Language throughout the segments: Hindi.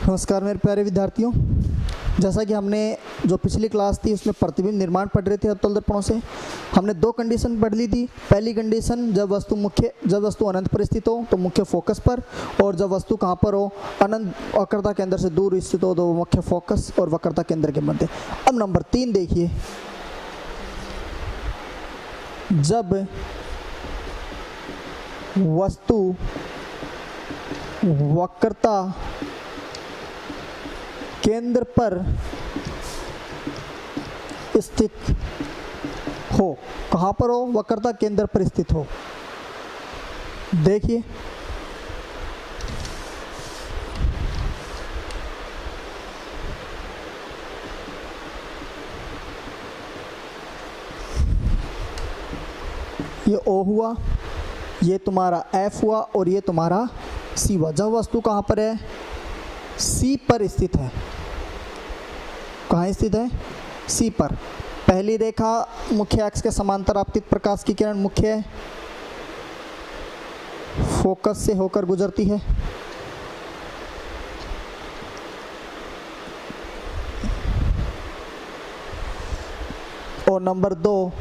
नमस्कार मेरे प्यारे विद्यार्थियों। जैसा कि हमने जो पिछली क्लास थी उसमें प्रतिबिंब निर्माण पढ़ रहे थे अवतल दर्पणों से। हमने दो कंडीशन पढ़ ली थी। पहली कंडीशन जब वस्तु अनंत पर स्थित हो तो मुख्य फोकस पर, और जब वस्तु कहाँ पर हो, अनंत वक्रता केंद्र से दूर स्थित हो तो मुख्य फोकस और वक्रता केंद्र के मध्य। अब नंबर 3 देखिए, जब वस्तु वक्रता केंद्र पर स्थित हो, कहाँ पर हो, वक्रता केंद्र पर स्थित हो। देखिए ये O हुआ, ये तुम्हारा F हुआ और ये तुम्हारा C हुआ। जब वस्तु कहाँ पर है, C पर स्थित है। कहाँ स्थित है, C पर। पहली रेखा मुख्य अक्ष के समांतर आपतित प्रकाश की किरण मुख्य फोकस से होकर गुजरती है। और नंबर 2,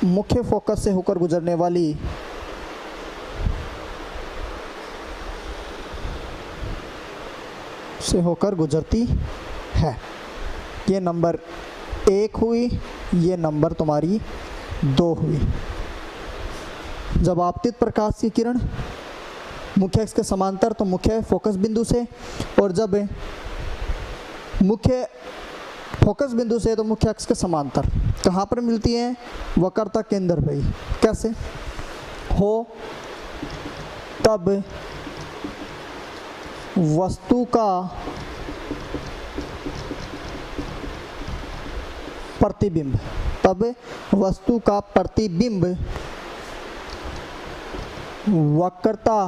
मुख्य फोकस से होकर गुजरने वाली से होकर गुजरती है। ये नंबर 1 हुई, ये नंबर तुम्हारी 2 हुई। जब आपतित प्रकाश की किरण मुख्य अक्ष के समांतर तो मुख्य फोकस बिंदु से, और जब मुख्य फोकस बिंदु से तो मुख्य अक्ष के समांतर कहाँ पर मिलती हैं, वक्रता केंद्र पे। कैसे हो, तब वस्तु का प्रतिबिंब, तब वस्तु का प्रतिबिंब वक्रता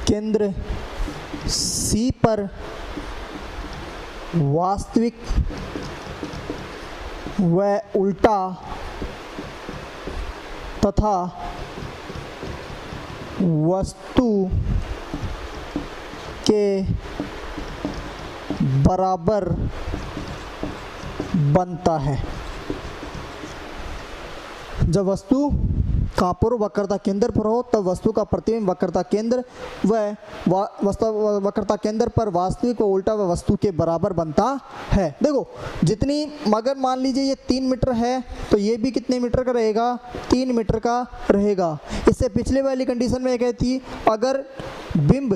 केंद्र C पर वास्तविक व उल्टा तथा वस्तु के बराबर बनता है। जब वस्तु कहाँ पर वक्रता केंद्र पर हो तब वस्तु का प्रतिबिंब वक्रता केंद्र वक्रता केंद्र पर वास्तविक व उल्टा व वस्तु के बराबर बनता है। देखो जितनी, मगर मान लीजिए ये 3 मीटर है तो ये भी कितने मीटर का रहेगा, 3 मीटर का रहेगा। इससे पिछले वाली कंडीशन में क्या थी, अगर बिंब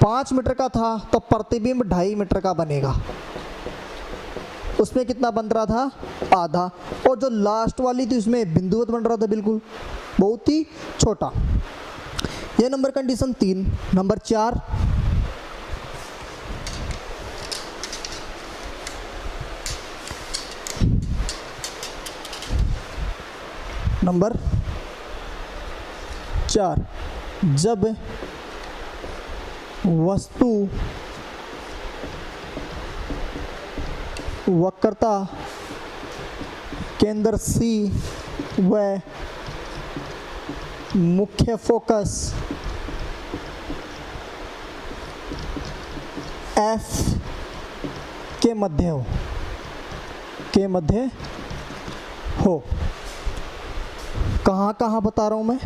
5 मीटर का था तो प्रतिबिंब 2.5 मीटर का बनेगा। उसमें कितना बन रहा था, आधा। और जो लास्ट वाली थी उसमें बिंदुवत बन रहा था, बिल्कुल बहुत ही छोटा। ये नंबर कंडीशन 3। नंबर 4, नंबर 4, जब वस्तु वक्रता केंद्र C व मुख्य फोकस F के मध्य हो, कहाँ कहाँ बता रहा हूँ मैं,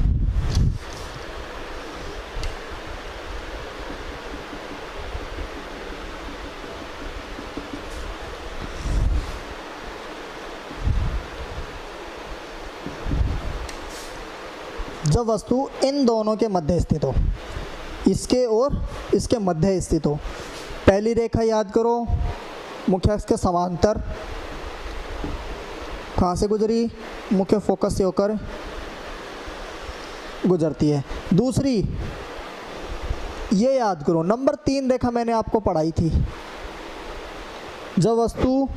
जब वस्तु इन दोनों के मध्य स्थित हो, इसके और इसके मध्य स्थित हो। पहली रेखा याद करो, मुख्य अक्ष के समांतर कहाँ से गुजरी, मुख्य फोकस से होकर गुजरती है। दूसरी ये याद करो, नंबर 3 रेखा मैंने आपको पढ़ाई थी। जब वस्तु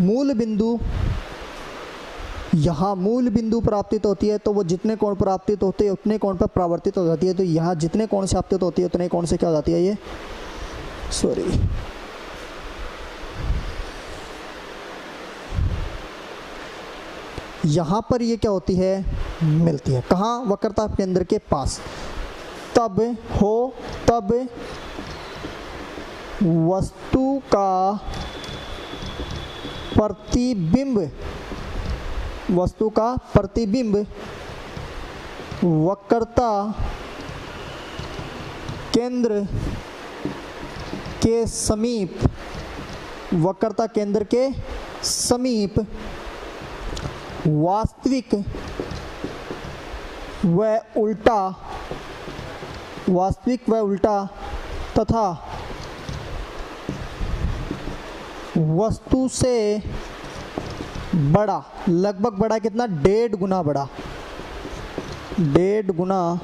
मूल बिंदु, यहाँ मूल बिंदु पर आपतित होती है तो वो जितने कोण पर आपतित होते हैं उतने कोण पर परावर्तित हो जाती है। तो यहाँ जितने कोण से आपतित होती है उतने कोण से क्या हो जाती है, ये यहाँ पर ये क्या होती है, मिलती है। कहाँ, वक्रता केंद्र के पास। तब वस्तु का प्रतिबिंब वक्रता केंद्र के समीप वास्तविक व उल्टा तथा वस्तु से बड़ा, लगभग बड़ा कितना, 1.5 गुना बड़ा, 1.5 गुना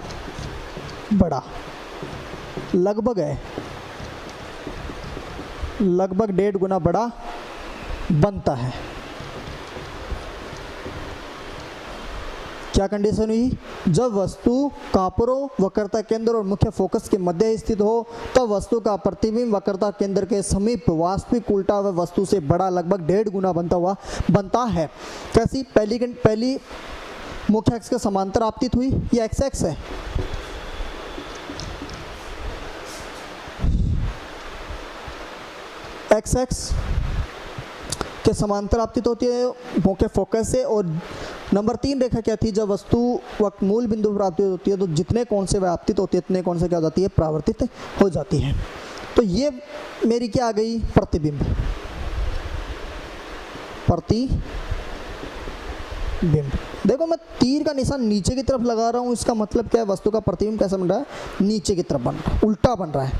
बड़ा, लगभग है, लगभग 1.5 गुना बड़ा बनता है। क्या कंडीशन हुई? जब वस्तु कहाँ पर हो? वक्रता केंद्र और मुख्य फोकस के मध्य स्थित हो, तब वस्तु का प्रतिबिंब वक्रता केंद्र के समीप वास्तविक उल्टा व वस्तु से बड़ा, लगभग 1.5 गुना बनता है। कैसी? पहली मुख्य अक्ष के समांतर आपतित हुई, ये एक्स एक्स है, एक्स एक्स के समांतर आपतित होती है मुख्य फोकस से। और नंबर 3 रेखा क्या थी? जब वस्तु मूल बिंदु पर आपतित होती है तो जितने कोण से वह आपतित होती है उतने कोण से क्या हो जाती है? परावर्तित हो जाती है। तो ये मेरी क्या आ गई? प्रतिबिंब। देखो मैं तीर का निशान नीचे की तरफ लगा रहा हूँ, इसका मतलब क्या है? वस्तु का प्रतिबिंब कैसा बन रहा है? नीचे की तरफ बन रहा है, उल्टा बन रहा है।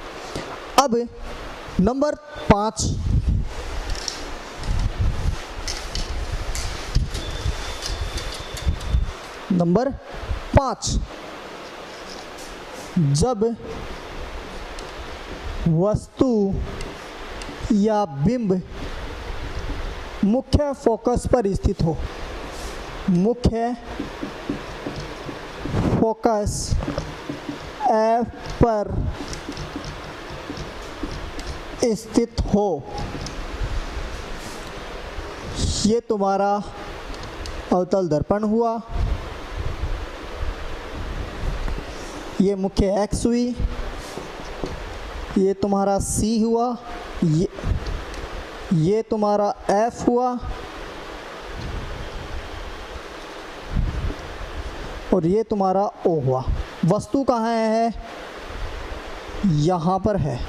अब नंबर 5, जब वस्तु या बिंब मुख्य फोकस पर स्थित हो, मुख्य फोकस F पर स्थित हो, ये तुम्हारा अवतल दर्पण हुआ, ये मुख्य X हुई, ये तुम्हारा C हुआ, ये तुम्हारा F हुआ और ये तुम्हारा O हुआ। वस्तु कहाँ है? यहाँ पर है।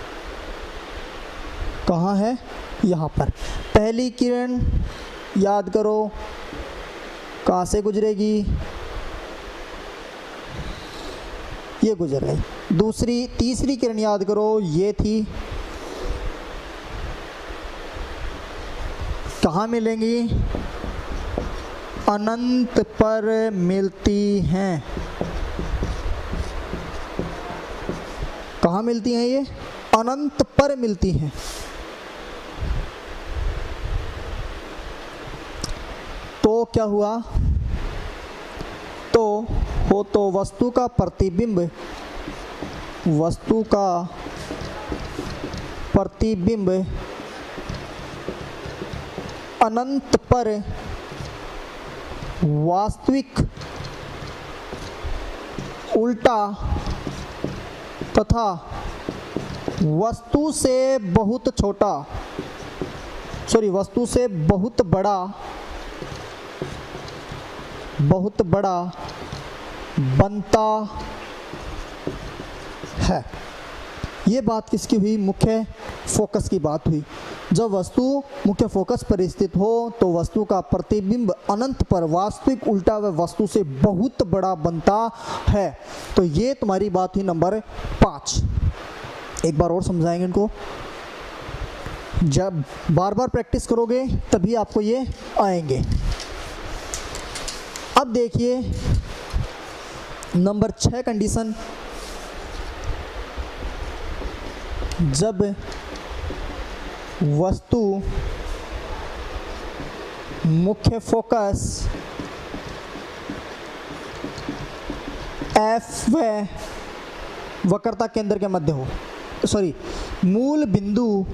कहाँ है? यहाँ पर। पहली किरण याद करो कहाँ से गुजरेगी? ये गुजर गई। तीसरी किरण याद करो, ये थी, कहाँ मिलेंगी? अनंत पर मिलती हैं। कहाँ मिलती हैं ये? अनंत पर मिलती हैं। तो क्या हुआ? तो वस्तु का प्रतिबिंब अनंत पर वास्तविक उल्टा तथा वस्तु से बहुत बड़ा बनता है। ये बात किसकी हुई? मुख्य फोकस की बात हुई। जब वस्तु मुख्य फोकस पर स्थित हो तो वस्तु का प्रतिबिंब अनंत पर वास्तविक उल्टा व वस्तु से बहुत बड़ा बनता है। तो ये तुम्हारी बात हुई नंबर 5। एक बार और समझाएंगे इनको। जब बार बार प्रैक्टिस करोगे तभी आपको ये आएंगे। अब देखिए नंबर 6 कंडीशन, जब वस्तु मुख्य फोकस F व वक्रता केंद्र के मध्य हो, मूल बिंदु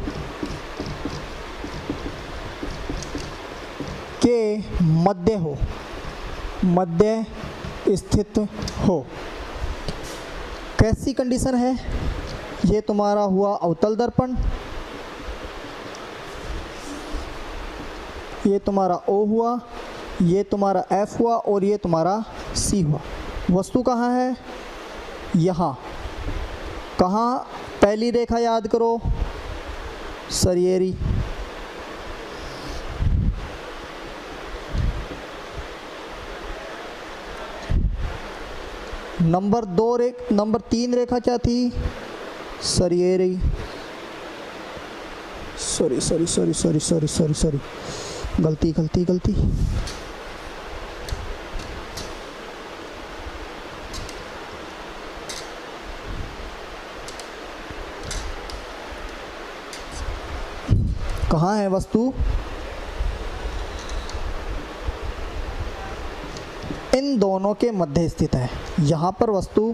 के मध्य स्थित हो। कैसी कंडीशन है? ये तुम्हारा हुआ अवतल दर्पण, ये तुम्हारा O हुआ, ये तुम्हारा F हुआ और ये तुम्हारा C हुआ। वस्तु कहाँ है? यहाँ। कहाँ? पहली रेखा याद करो, सरियेरी। नंबर 3 रेखा क्या थी? सरियेरी। सॉरी, गलती। कहाँ है वस्तु? इन दोनों के मध्य स्थित है। यहाँ पर वस्तु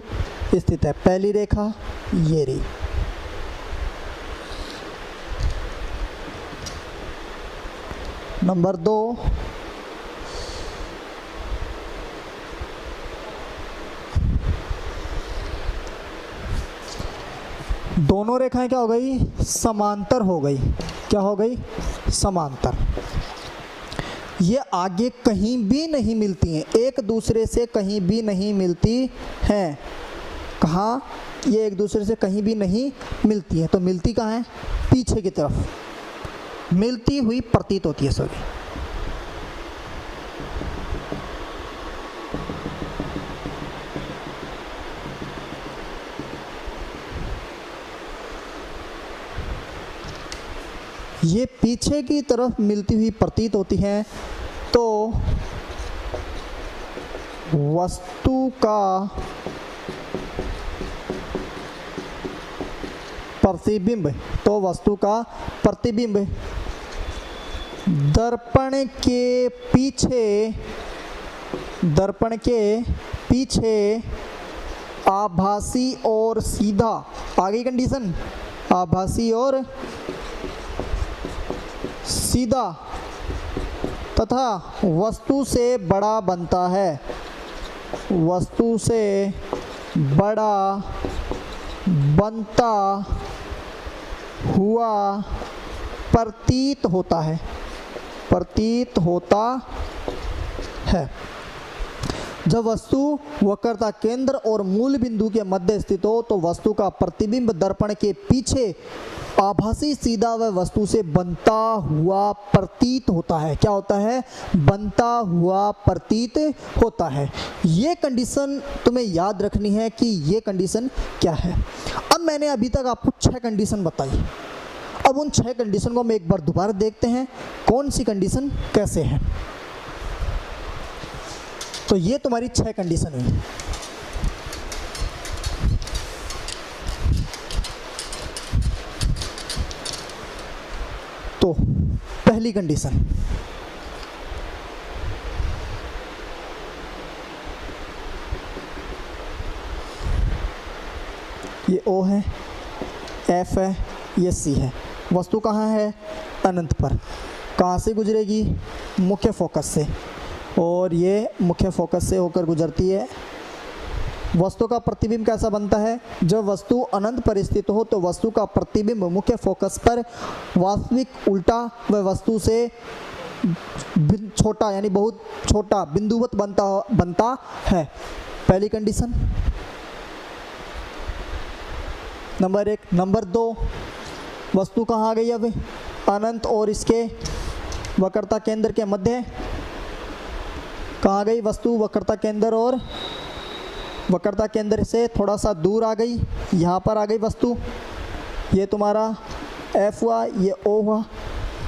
स्थित है। पहली रेखा ये रही। नंबर 2, दोनों रेखाएं क्या हो गई? समांतर हो गई। क्या हो गई? समांतर। ये आगे कहीं भी नहीं मिलती हैं, एक दूसरे से कहीं भी नहीं मिलती हैं। कहाँ? ये एक दूसरे से कहीं भी नहीं मिलती है। तो मिलती कहाँ है? पीछे की तरफ मिलती हुई प्रतीत होती है सभी। ये पीछे की तरफ मिलती हुई प्रतीत होती हैं। तो वस्तु का प्रतिबिंब, दर्पण के पीछे आभासी और सीधा। आ गई कंडीशन? आभासी और सीधा तथा वस्तु से बड़ा बनता है। वस्तु से बड़ा बनता हुआ प्रतीत होता है। जब वस्तु वक्रता केंद्र और मूल बिंदु के मध्य स्थित हो तो वस्तु का प्रतिबिंब दर्पण के पीछे आभासी सीधा व वस्तु से बनता हुआ प्रतीत होता है। क्या होता है? बनता हुआ प्रतीत होता है। ये कंडीशन तुम्हें याद रखनी है कि ये कंडीशन क्या है। अब मैंने अभी तक आपको 6 कंडीशन बताई। अब उन 6 कंडीशन को हम एक बार दोबारा देखते हैं, कौन सी कंडीशन कैसे है। तो ये तुम्हारी 6 कंडीशन हुई। तो पहली कंडीशन, ये O है, F है, ये C है। वस्तु कहाँ है? अनंत पर। कहाँ से गुजरेगी? मुख्य फोकस से। और ये मुख्य फोकस से होकर गुजरती है। वस्तु का प्रतिबिंब कैसा बनता है? जब वस्तु अनंत पर स्थित हो तो वस्तु का प्रतिबिंब मुख्य फोकस पर वास्तविक उल्टा व वस्तु से छोटा यानी बहुत छोटा बिंदुवत बनता है। पहली कंडीशन। नंबर 1। नंबर 2, वस्तु कहाँ आ गई? अब अनंत और इसके वक्रता केंद्र के मध्य। कहाँ गई वस्तु? वक्रता केंद्र और वक्रता केंद्र से थोड़ा सा दूर आ गई। यहाँ पर आ गई वस्तु। ये तुम्हारा F हुआ, ये O हुआ।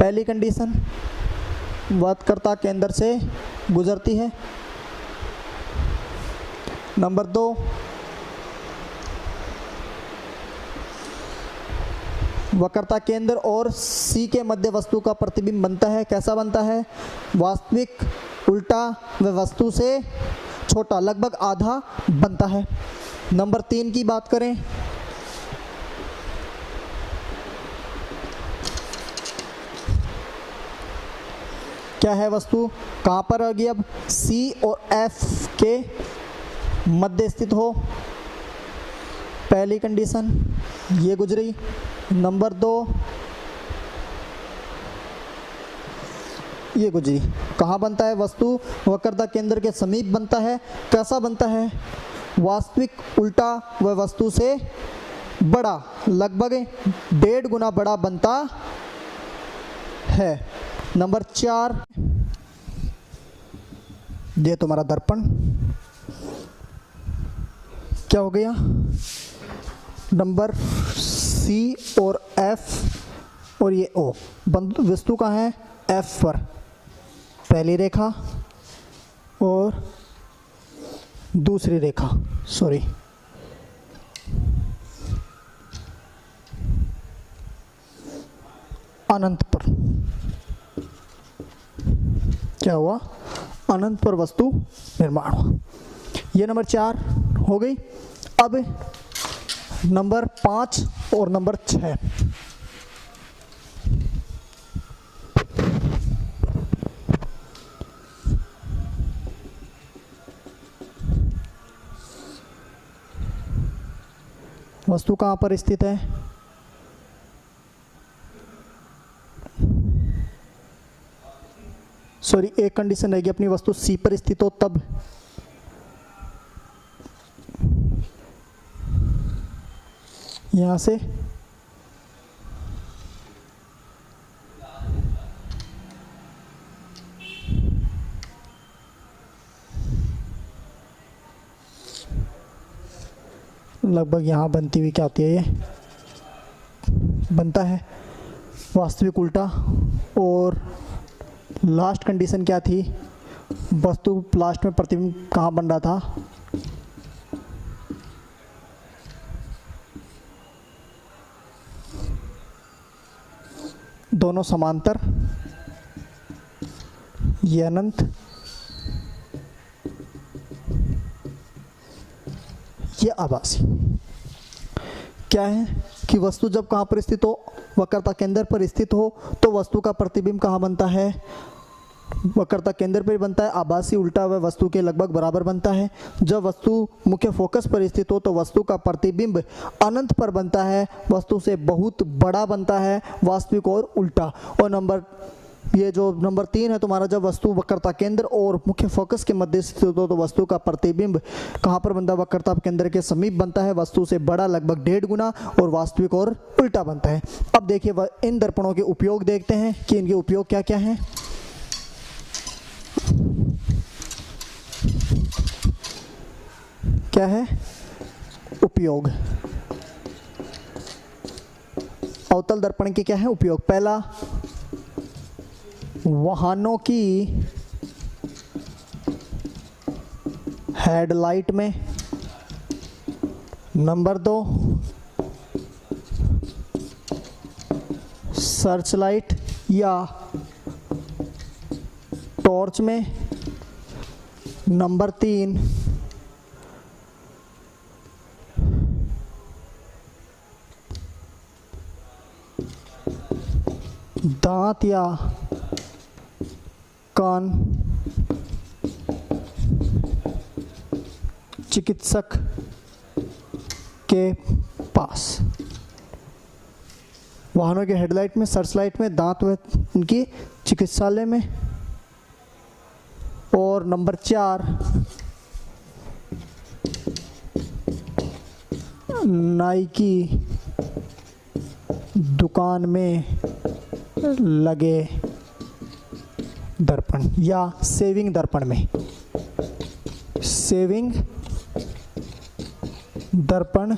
पहली कंडीशन, वक्रता केंद्र से गुजरती है। नंबर 2, वक्रता केंद्र और C के मध्य वस्तु का प्रतिबिंब बनता है। कैसा बनता है? वास्तविक उल्टा व वस्तु से छोटा, लगभग आधा बनता है। नंबर 3 की बात करें, क्या है वस्तु? कहाँ पर आ गई? अब C और F के मध्य स्थित हो पहली कंडीशन ये गुजरी। नंबर 2 ये गुजरी। कहाँ बनता है? वस्तु वक्रता केंद्र के समीप बनता है। कैसा बनता है? वास्तविक उल्टा व वस्तु से बड़ा, लगभग 1.5 गुना बड़ा बनता है। नंबर 4 ये तुम्हारा दर्पण क्या हो गया? नंबर सी और एफ और ये ओ। वस्तु कहाँ है? एफ पर पहली रेखा और दूसरी रेखा, सॉरी अनंत पर। क्या हुआ? अनंत पर वस्तु निर्माण हुआ। ये नंबर 4 हो गई। अब नंबर 5 और नंबर 6। वस्तु कहाँ पर स्थित है? सॉरी, एक कंडीशन रहेगी, अपनी वस्तु सी पर स्थित हो तब। यहां से लगभग यहाँ बनती हुई क्या आती है? ये बनता है वास्तविक उल्टा। और लास्ट कंडीशन क्या थी? वस्तु लास्ट में प्रतिबिंब कहाँ बन रहा था? दोनों समांतर, ये अनंत, ये आभासी। क्या है कि वस्तु जब कहाँ पर स्थित हो? वक्रता केंद्र पर स्थित हो तो वस्तु का प्रतिबिंब कहाँ बनता है? वक्रता केंद्र पर बनता है। आभासी उल्टा व वस्तु के लगभग बराबर बनता है। जब वस्तु मुख्य फोकस पर स्थित हो तो वस्तु का प्रतिबिंब अनंत पर बनता है, वस्तु से बहुत बड़ा बनता है, वास्तविक और उल्टा। और ये जो नंबर 3 है तुम्हारा, जब वस्तु वक्रता केंद्र और मुख्य फोकस के मध्य स्थित हो तो वस्तु का प्रतिबिंब कहाँ पर बनता है? वक्रता केंद्र के समीप बनता है, वस्तु से बड़ा, लगभग 1.5 गुना, और वास्तविक और उल्टा बनता है। अब देखिए इन दर्पणों के उपयोग देखते हैं कि इनके उपयोग क्या क्या हैं। क्या है उपयोग? अवतल दर्पण के क्या है उपयोग? पहला, वाहनों की हेडलाइट में। नंबर 2, सर्च लाइट या टॉर्च में। नंबर 3, दांत या कान चिकित्सक के पास। वाहनों के हेडलाइट में, सर्च लाइट में, दांत व उनकी चिकित्सालय में। और नंबर 4, नाई की दुकान में लगे दर्पण या सेविंग दर्पण में। सेविंग दर्पण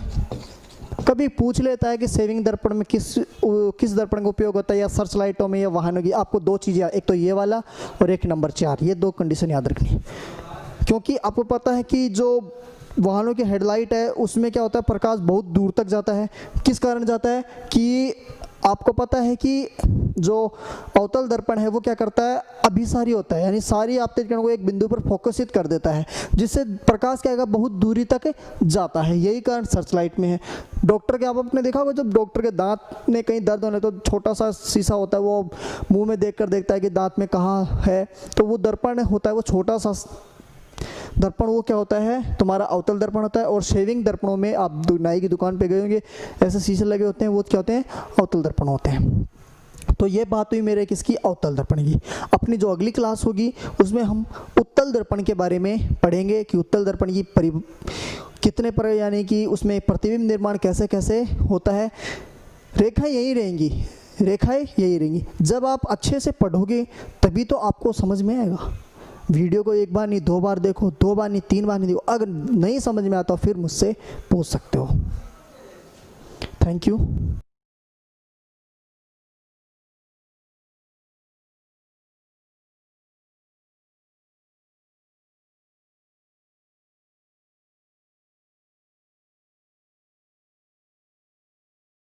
कभी पूछ लेता है कि सेविंग दर्पण में किस दर्पण का उपयोग होता है, या सर्च लाइटों में या वाहनों की। आपको 2 चीज़ें, एक तो ये वाला और एक नंबर 4, ये 2 कंडीशन याद रखनी है। क्योंकि आपको पता है कि जो वाहनों की हेडलाइट है उसमें क्या होता है, प्रकाश बहुत दूर तक जाता है। किस कारण जाता है कि आपको पता है कि जो अवतल दर्पण है वो क्या करता है, अभिसारी होता है, यानी सारी आपतित किरणों को एक बिंदु पर फोकसित कर देता है, जिससे प्रकाश क्या है बहुत दूरी तक जाता है। यही कारण सर्च लाइट में है। डॉक्टर के, आप आपने देखा होगा जब डॉक्टर के दांत में कहीं दर्द होने तो छोटा सा शीशा होता है, वो मुंह में देखकर देखता है कि दांत में कहाँ है, तो वो दर्पण होता है वो छोटा सा। दर्पण वो क्या होता है, तुम्हारा अवतल दर्पण होता है। और शेविंग दर्पणों में आप नाई की दुकान पे गए होंगे, ऐसे शीशे लगे होते हैं, वो क्या होते हैं, अवतल दर्पण होते हैं। तो ये बात हुई मेरे किसकी, अवतल दर्पण की। अपनी जो अगली क्लास होगी उसमें हम उत्तल दर्पण के बारे में पढ़ेंगे कि उत्तल दर्पण की कितने पर, यानी कि उसमें प्रतिबिंब निर्माण कैसे कैसे होता है। रेखाएं यही रहेंगी, रेखाएं यही रहेंगी। जब आप अच्छे से पढ़ोगे तभी तो आपको समझ में आएगा। वीडियो को एक बार नहीं 2 बार देखो, 2 बार नहीं 3 बार नहीं देखो। अगर नहीं समझ में आता फिर मुझसे पूछ सकते हो। Thank you.